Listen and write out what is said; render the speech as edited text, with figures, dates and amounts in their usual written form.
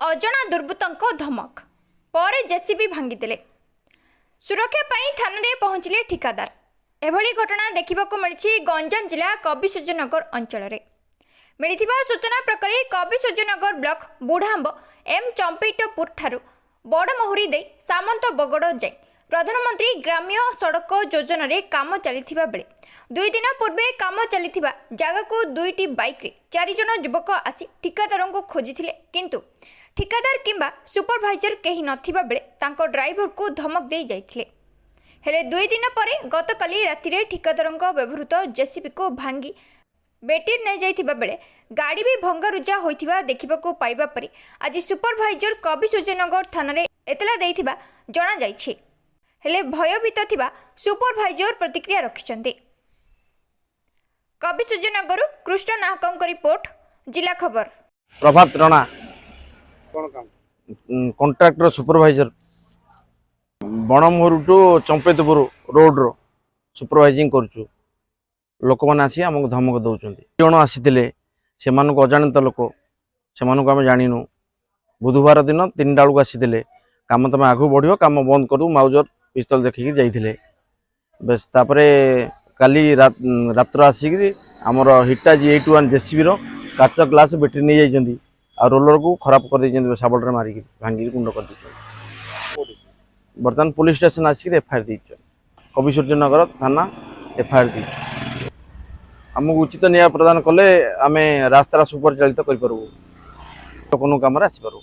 अजଣା दुर्बृत्तों धमक पर जेसीबी भांगिदेले सुरक्षा पाई थाना पहुंचले ठिकादार। एभली घटना देखा मिली गंजाम जिला कविसूर्यनगर अंचल मिलिथिबा सूचना प्रकार कविसूर्यनगर ब्लॉक बुढ़ांब एम चंपेटपुर ठारू बड़महुरी दे सामंत बगड़ जाए प्रधानमंत्री ग्राम्य सड़क योजना रे काम चलिथिबा बेले 2 दिन पूर्वे काम चलिथिबा जगह को 2टी बाइक रे 4 जन युवक आसी ठिकादारों को खोजिथिले किंतु ठिकादार किंबा सुपरवाइजर कहीं नथिबा बेले तांको ड्राइवर को धमक दे जाइथिले। हेले 2 दिन परे गतकाली राति ठिकादारों व्यवहृत जेसीबी को भांगी बेटीर नहीं जाइथिबा बेले गाड़ी भी भंगारुजा होइथिबा देखिबाकू पाइबा परि आज सुपरवाइजर कविसूर्यनगर थाना रे एतला देइथिबा जणा जाइछि। हेले भयभीत थिबा सुपरवाइजर प्रतिक्रिया रखिछन्ते। कविसूर्यनगर कृष्ण नाहकଙ୍କ रिपोर्ट जिला खबर। प्रभात राणा कोन काम contractor supervisor Banamahur to Champetpur road रो सुपरवाइजिंग करछु। लोक मैंने आसी आमको धमक दौरान जन आसी से अजाणत लोक से आम जाणीनु बुधवार दिन 3टा बेलू आसी काम तुम आगू बढ़ काम बंद करू माउजर पिस्तल देखिकी जाइए बेस तापरे काली रात्र आसिक आमर हिटाजी 81 जेसीबी काच ग्लास बैटरी नहीं जाइए आ रोलर को खराब कर दे साबल मारिक भांगी कुंड कर बर्तमान पुलिस स्टेशन आसिक एफआईआर दी कविसूर्यनगर थाना एफआईआर दी आमको उचित न्याय प्रदान कले आम रास्ता सुपरिचालित करूँ कम आसपार।